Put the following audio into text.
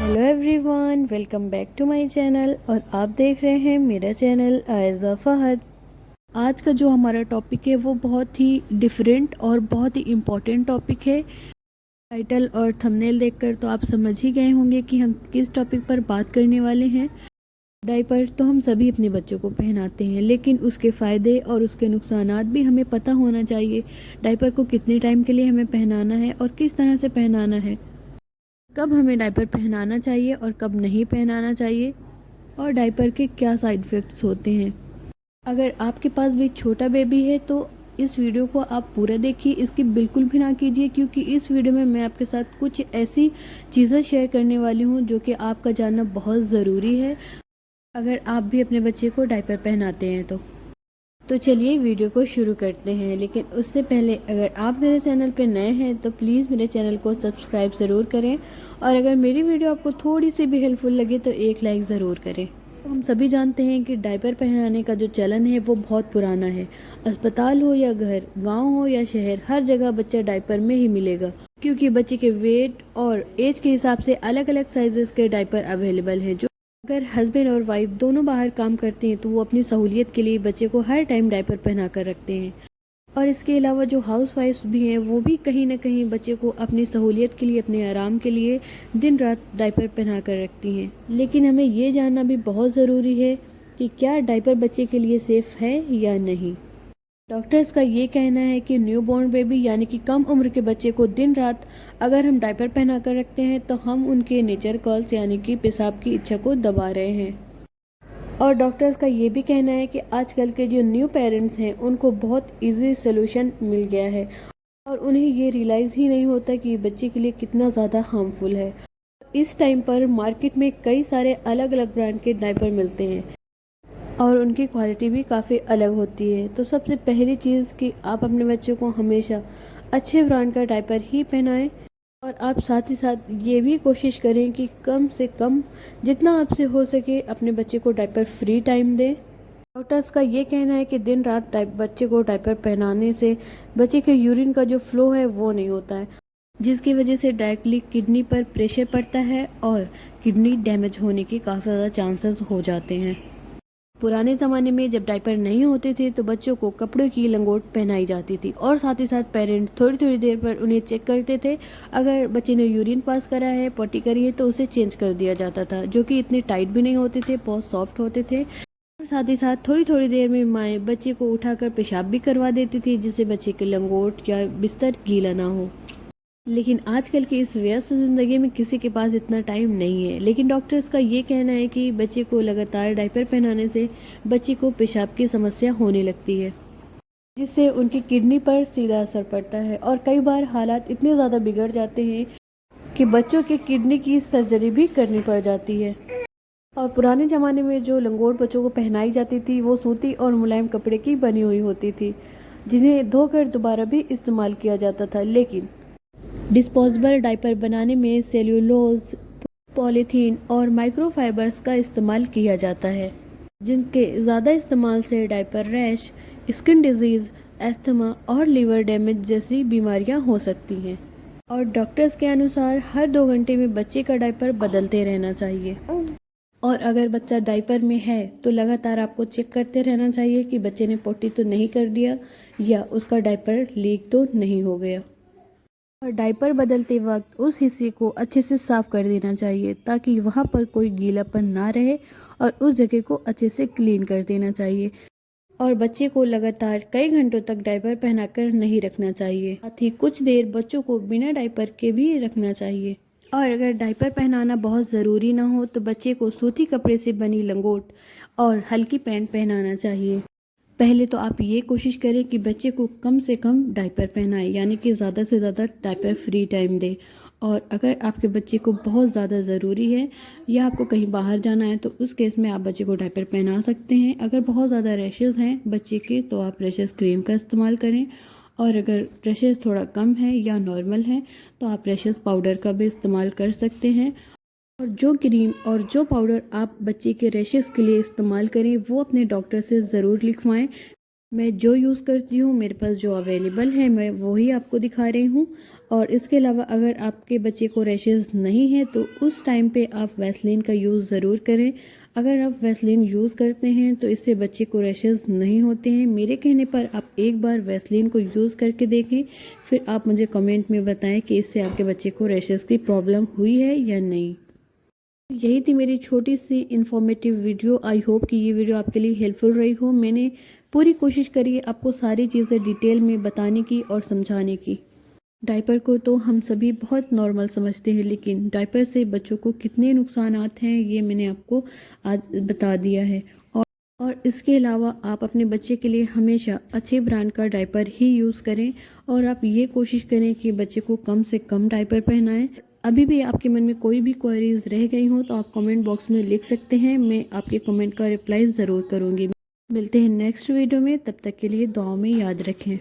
Hello everyone, welcome back to my channel. और आप देख रहे हैं मेरा चैनल आयज़ा फ़हद। आज का जो हमारा टॉपिक है वो बहुत ही डिफरेंट और बहुत ही इम्पोर्टेंट टॉपिक है। टाइटल और थंबनेल देखकर तो आप समझ ही गए होंगे कि हम किस टॉपिक पर बात करने वाले हैं। डायपर तो हम सभी अपने बच्चों को पहनाते हैं, लेकिन उसके फ़ायदे और उसके नुकसानात भी हमें पता होना चाहिए। डायपर को कितने टाइम के लिए हमें पहनाना है और किस तरह से पहनाना है, कब हमें डायपर पहनाना चाहिए और कब नहीं पहनाना चाहिए, और डायपर के क्या साइड इफ़ेक्ट्स होते हैं। अगर आपके पास भी छोटा बेबी है तो इस वीडियो को आप पूरा देखिए, इसकी बिल्कुल भी ना कीजिए, क्योंकि इस वीडियो में मैं आपके साथ कुछ ऐसी चीज़ें शेयर करने वाली हूँ जो कि आपका जानना बहुत ज़रूरी है अगर आप भी अपने बच्चे को डायपर पहनाते हैं तो चलिए वीडियो को शुरू करते हैं। लेकिन उससे पहले अगर आप मेरे चैनल पर नए हैं तो प्लीज़ मेरे चैनल को सब्सक्राइब ज़रूर करें, और अगर मेरी वीडियो आपको थोड़ी सी भी हेल्पफुल लगे तो एक लाइक ज़रूर करें। तो हम सभी जानते हैं कि डायपर पहनाने का जो चलन है वो बहुत पुराना है। अस्पताल हो या घर, गांव हो या शहर, हर जगह बच्चा डायपर में ही मिलेगा, क्योंकि बच्चे के वेट और एज के हिसाब से अलग अलग साइजेस के डायपर अवेलेबल हैं। जो अगर हस्बैंड और वाइफ दोनों बाहर काम करते हैं तो वो अपनी सहूलियत के लिए बच्चे को हर टाइम डायपर पहना कर रखते हैं। और इसके अलावा जो हाउस वाइफ्स भी हैं वो भी कहीं ना कहीं बच्चे को अपनी सहूलियत के लिए, अपने आराम के लिए दिन रात डायपर पहना कर रखती हैं। लेकिन हमें ये जानना भी बहुत ज़रूरी है कि क्या डायपर बच्चे के लिए सेफ़ है या नहीं। डॉक्टर्स का ये कहना है कि न्यूबॉर्न बेबी यानी कि कम उम्र के बच्चे को दिन रात अगर हम डायपर पहना कर रखते हैं तो हम उनके नेचर कॉल्स यानी कि पेशाब की इच्छा को दबा रहे हैं। और डॉक्टर्स का ये भी कहना है कि आजकल के जो न्यू पेरेंट्स हैं उनको बहुत इजी सोल्यूशन मिल गया है, और उन्हें ये रियलाइज़ ही नहीं होता कि ये बच्चे के लिए कितना ज़्यादा हार्मफुल है। इस टाइम पर मार्केट में कई सारे अलग अलग ब्रांड के डायपर मिलते हैं और उनकी क्वालिटी भी काफ़ी अलग होती है। तो सबसे पहली चीज़ कि आप अपने बच्चे को हमेशा अच्छे ब्रांड का डायपर ही पहनाएं, और आप साथ ही साथ ये भी कोशिश करें कि कम से कम जितना आपसे हो सके अपने बच्चे को डायपर फ्री टाइम दें। डॉक्टर्स का ये कहना है कि दिन रात बच्चे को डायपर पहनाने से बच्चे के यूरिन का जो फ्लो है वो नहीं होता है, जिसकी वजह से डायरेक्टली किडनी पर प्रेशर पड़ता है और किडनी डैमेज होने के काफ़ी ज़्यादा चांसेस हो जाते हैं। पुराने ज़माने में जब डायपर नहीं होते थे तो बच्चों को कपड़ों की लंगोट पहनाई जाती थी, और साथ ही साथ पेरेंट्स थोड़ी थोड़ी देर पर उन्हें चेक करते थे। अगर बच्चे ने यूरिन पास करा है, पॉटी करी है, तो उसे चेंज कर दिया जाता था, जो कि इतने टाइट भी नहीं होते थे, बहुत सॉफ्ट होते थे। और साथ ही साथ थोड़ी थोड़ी देर में माएँ बच्चे को उठाकर पेशाब भी करवा देती थी, जिससे बच्चे के लंगोट या बिस्तर गीला ना हो। लेकिन आजकल की इस व्यस्त ज़िंदगी में किसी के पास इतना टाइम नहीं है। लेकिन डॉक्टर्स का ये कहना है कि बच्चे को लगातार डायपर पहनाने से बच्चे को पेशाब की समस्या होने लगती है, जिससे उनकी किडनी पर सीधा असर पड़ता है, और कई बार हालात इतने ज़्यादा बिगड़ जाते हैं कि बच्चों की किडनी की सर्जरी भी करनी पड़ जाती है। और पुराने ज़माने में जो लंगोट बच्चों को पहनाई जाती थी वो सूती और मुलायम कपड़े की बनी हुई होती थी, जिन्हें धोकर दोबारा भी इस्तेमाल किया जाता था। लेकिन डिस्पोजेबल डायपर बनाने में सेल्यूलोज, पॉलीथीन और माइक्रोफाइबर्स का इस्तेमाल किया जाता है, जिनके ज़्यादा इस्तेमाल से diaper rash, skin disease, asthma और लीवर डैमेज जैसी बीमारियां हो सकती हैं। और डॉक्टर्स के अनुसार हर 2 घंटे में बच्चे का डायपर बदलते रहना चाहिए। और अगर बच्चा डायपर में है तो लगातार आपको चेक करते रहना चाहिए कि बच्चे ने पोटी तो नहीं कर दिया या उसका डायपर लीक तो नहीं हो गया। और डायपर बदलते वक्त उस हिस्से को अच्छे से साफ कर देना चाहिए, ताकि वहाँ पर कोई गीलापन ना रहे, और उस जगह को अच्छे से क्लीन कर देना चाहिए। और बच्चे को लगातार कई घंटों तक डायपर पहनाकर नहीं रखना चाहिए, साथ ही कुछ देर बच्चों को बिना डायपर के भी रखना चाहिए। और अगर डायपर पहनाना बहुत ज़रूरी ना हो तो बच्चे को सूती कपड़े से बनी लंगोट और हल्की पैंट पहनाना चाहिए। पहले तो आप ये कोशिश करें कि बच्चे को कम से कम डायपर पहनाएं, यानी कि ज़्यादा से ज़्यादा डायपर फ्री टाइम दें। और अगर आपके बच्चे को बहुत ज़्यादा ज़रूरी है या आपको कहीं बाहर जाना है तो उस केस में आप बच्चे को डायपर पहना सकते हैं। अगर बहुत ज़्यादा रैशेज़ हैं बच्चे के तो आप रैशेज़ क्रीम का इस्तेमाल करें, और अगर रैशेज़ थोड़ा कम है या नॉर्मल है तो आप रैशेज़ पाउडर का भी इस्तेमाल कर सकते हैं। और जो क्रीम और जो पाउडर आप बच्चे के रैशेज़ के लिए इस्तेमाल करें वो अपने डॉक्टर से ज़रूर लिखवाएं, मैं जो यूज़ करती हूँ, मेरे पास जो अवेलेबल है मैं वही आपको दिखा रही हूँ। और इसके अलावा अगर आपके बच्चे को रैशेज़ नहीं है तो उस टाइम पे आप वैसलीन का यूज़ ज़रूर करें। अगर आप वैसलीन यूज़ करते हैं तो इससे बच्चे को रैशेज़ नहीं होते हैं। मेरे कहने पर आप एक बार वैसलीन को यूज़ करके देखें, फिर आप मुझे कमेंट में बताएं कि इससे आपके बच्चे को रैशेज़ की प्रॉब्लम हुई है या नहीं। यही थी मेरी छोटी सी इन्फॉर्मेटिव वीडियो। आई होप कि ये वीडियो आपके लिए हेल्पफुल रही हो। मैंने पूरी कोशिश करी है आपको सारी चीज़ें डिटेल में बताने की और समझाने की। डायपर को तो हम सभी बहुत नॉर्मल समझते हैं, लेकिन डायपर से बच्चों को कितने नुकसानात हैं ये मैंने आपको आज बता दिया है। और इसके अलावा आप अपने बच्चे के लिए हमेशा अच्छे ब्रांड का डायपर ही यूज़ करें और आप ये कोशिश करें कि बच्चे को कम से कम डायपर पहनाएं। अभी भी आपके मन में कोई भी क्वेरीज रह गई हो तो आप कमेंट बॉक्स में लिख सकते हैं, मैं आपके कमेंट का रिप्लाई ज़रूर करूँगी। मिलते हैं नेक्स्ट वीडियो में, तब तक के लिए दुआओं में याद रखें।